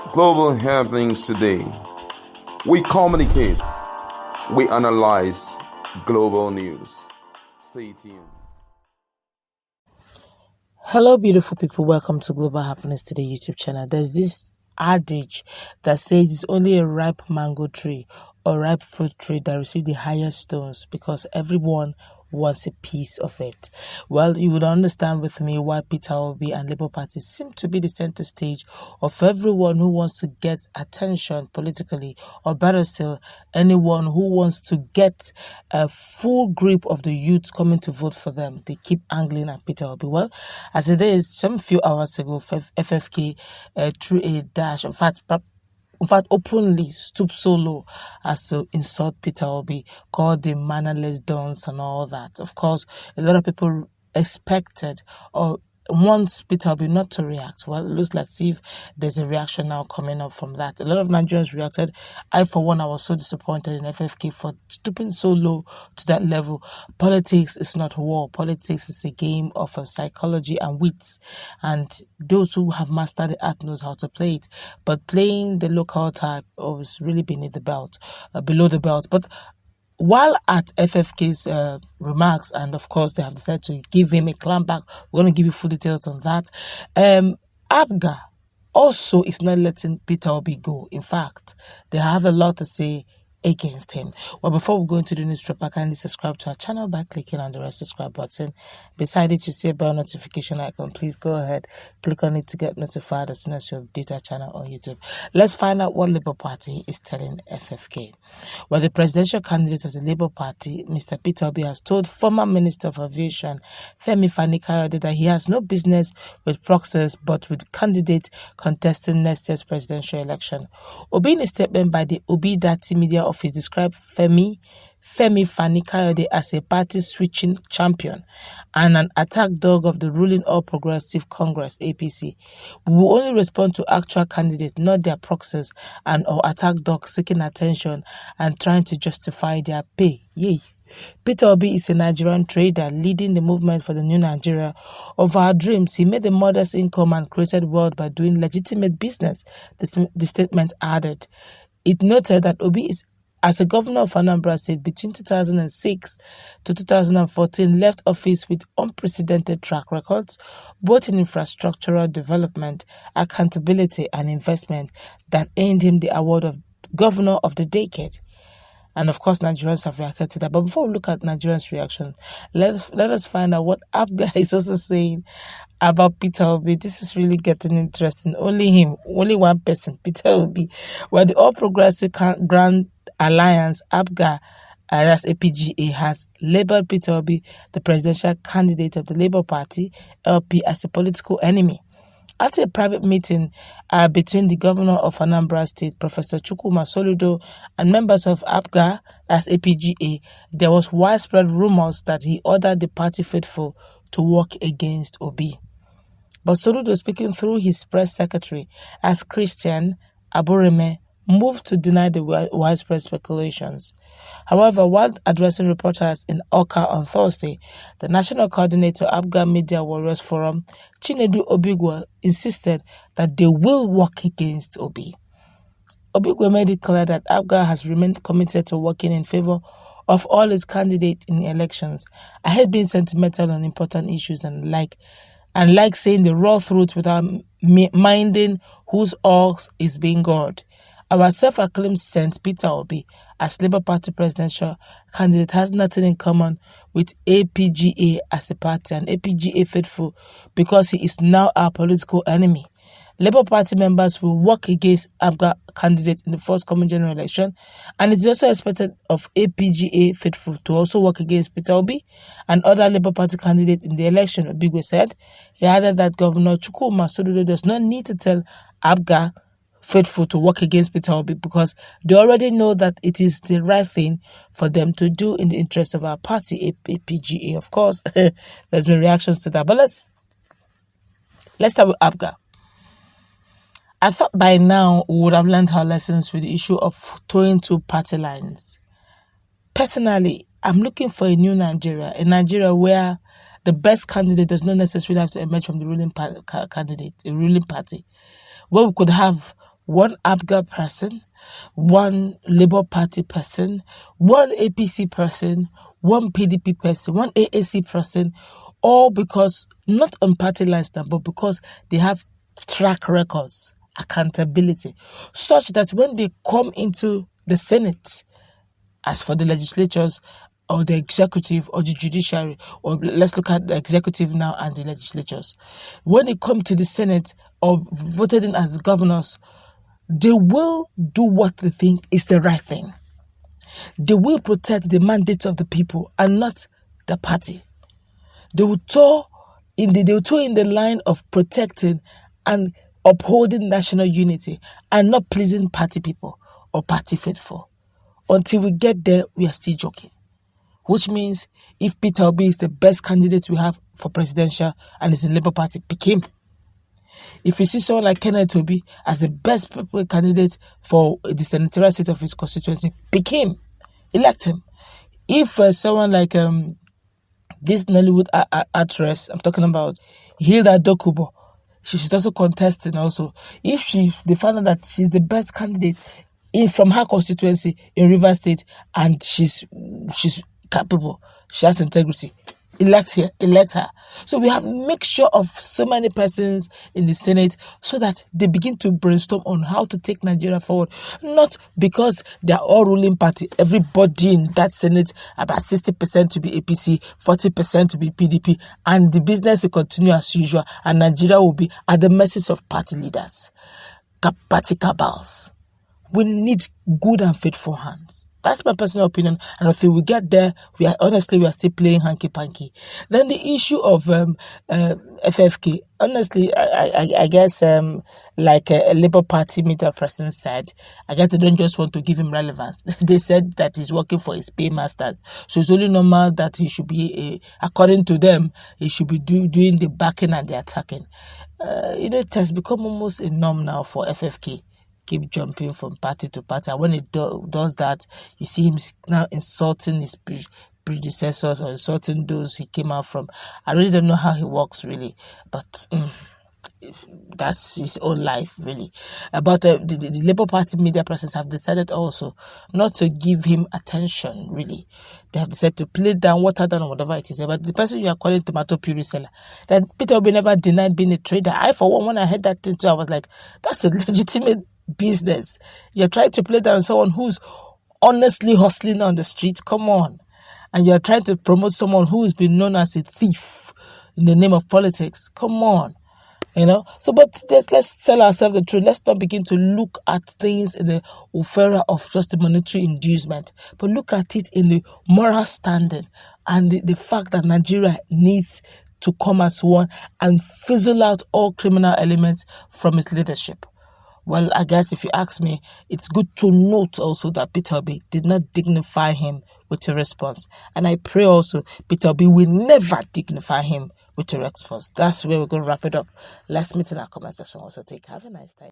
Global happenings today. We communicate, we analyze global news. Stay tuned. Hello, beautiful people. Welcome to Global Happiness Today YouTube channel. There's this adage that says it's only a ripe mango tree or ripe fruit tree that receive the highest stones because everyone wants a piece of it. Well, you would understand with me why Peter Obi and Labour Party seem to be the center stage of everyone who wants to get attention politically, or better still, anyone who wants to get a full grip of the youth coming to vote for them. They keep angling at Peter Obi. Well, as it is, some few hours ago, FFK threw a dash, in fact, openly stooped so low as to insult Peter Obi, called him mannerless dunce and all that. Of course, a lot of people expected or wants Peter Obi not to react. Well, it looks like if there's a reaction now coming up from that. A lot of Nigerians reacted. I, for one, I was so disappointed in FFK for stooping so low to that level. Politics is not war. Politics is a game of psychology and wits. And those who have mastered the art knows how to play it. But playing the local type was really beneath the belt, below the belt. But while at FFK's remarks, and of course they have decided to give him a clapback, we're going to give you full details on that. ABGA also is not letting Peter Obi go. In fact, they have a lot to say against him. Well, before we go into the newspaper, kindly subscribe to our channel by clicking on the red subscribe button. Beside it, you see a bell notification icon. Please go ahead, click on it to get notified as soon as you update our channel on YouTube. Let's find out what Labour Party is telling FFK. Well, the presidential candidate of the Labour Party, Mr. Peter Obi, has told former Minister of Aviation, Femi Kayode, that he has no business with proxies but with candidates contesting next year's presidential election. Obi, in a statement by the Obi Dati Media Office, described Femi Kayode as a party switching champion and an attack dog of the ruling All Progressive Congress (APC). We will only respond to actual candidates, not their proxies and or attack dogs seeking attention and trying to justify their pay. Yay. Peter Obi is a Nigerian trader leading the movement for the new Nigeria of our dreams. He made a modest income and created wealth by doing legitimate business, the statement added. It noted that Obi is, as a governor of Anambra State between 2006 to 2014, left office with unprecedented track records, both in infrastructural development, accountability, and investment, that earned him the award of Governor of the Decade. And of course, Nigerians have reacted to that. But before we look at Nigerians' reaction, let us find out what ABGA is also saying about Peter Obi. This is really getting interesting. Only him, only one person, Peter Obi. Well, the All Progressive Grand Alliance, ABGA, that's APGA, has labeled Peter Obi, the presidential candidate of the Labour Party, LP, as a political enemy. At a private meeting between the governor of Anambra State, Professor Chukwuma Soludo, and members of ABGA, as APGA, there was widespread rumors that he ordered the party faithful to work against Obi. But Soludo, speaking through his press secretary, as Christian Aboreme, moved to deny the widespread speculations. However, while addressing reporters in Oka on Thursday, the national coordinator ABGA Media Warriors Forum, Chinedu Obigwe, insisted that they will work against Obi. Obigwe made it clear that ABGA has remained committed to working in favor of all its candidates in elections. I had been sentimental on important issues and like saying the raw truth without minding whose ox is being gored. Our self-acclaimed Saint Peter Obi, as Labour Party presidential candidate, has nothing in common with APGA as a party and APGA faithful because he is now our political enemy. Labour Party members will work against ABGA candidates in the forthcoming general election, and it is also expected of APGA faithful to also work against Peter Obi and other Labour Party candidates in the election, Obigwe said. He added that Governor Chukwuma Soludo does not need to tell ABGA faithful to work against Peter Obi because they already know that it is the right thing for them to do in the interest of our party, APGA. Of course, there's been reactions to that. But let's start with ABGA. I thought by now we would have learned our lessons with the issue of towing two party lines. Personally, I'm looking for a new Nigeria, a Nigeria where the best candidate does not necessarily have to emerge from the ruling candidate, a ruling party, where we could have one ABGA person, one Labour Party person, one APC person, one PDP person, one AAC person, all because, not on party lines now, but because they have track records, accountability, such that when they come into the Senate, as for the legislatures or the executive or the judiciary, or let's look at the executive now and the legislatures, when they come to the Senate or voted in as governors, they will do what they think is the right thing. They will protect the mandate of the people and not the party. They will toe in the line of protecting and upholding national unity and not pleasing party people or party faithful. Until we get there, we are still joking. Which means if Peter Obi is the best candidate we have for presidential and is in Labour Party, pick him. If you see someone like Kenneth Obi as the best candidate for the senatorial seat of his constituency, pick him, elect him. If someone like this Nollywood actress, I'm talking about Hilda Dokubo, she should also contest it also. If they find out that she's the best candidate from her constituency in Rivers State and she's capable, she has integrity, elect her. So we have a mixture of so many persons in the Senate so that they begin to brainstorm on how to take Nigeria forward. Not because they are all ruling party. Everybody in that Senate, about 60% to be APC, 40% to be PDP, and the business will continue as usual, and Nigeria will be at the mercy of party leaders, party cabals. We need good and faithful hands. That's my personal opinion, and until we get there, we are still playing hanky-panky. Then the issue of FFK, honestly, I guess like a Labour Party media person said, I guess they don't just want to give him relevance. They said that he's working for his paymasters, so it's only normal that he should be, according to them, he should be doing the backing and the attacking. It has become almost a norm now for FFK. Keep jumping from party to party, and when he does that, you see him now insulting his predecessors or insulting those he came out from. I really don't know how he works, really, but that's his own life, really. But the Labour Party media persons have decided also not to give him attention, really. They have decided to play down, water down, or whatever it is. But the person you are calling tomato puree seller, that Peter Obi never denied being a trader. I, for one, when I heard that thing too, I was like, that's a legitimate business. You're trying to play down someone who's honestly hustling on the streets. Come on. And you're trying to promote someone who has been known as a thief in the name of politics. Come on. So but let's tell ourselves the truth. Let's not begin to look at things in the ufera of just the monetary inducement, but look at it in the moral standing and the fact that Nigeria needs to come as one and fizzle out all criminal elements from its leadership. Well, I guess if you ask me, it's good to note also that Peter Obi did not dignify him with a response. And I pray also Peter Obi will never dignify him with a response. That's where we're going to wrap it up. Let's meet in our comment section. Also, have a nice time.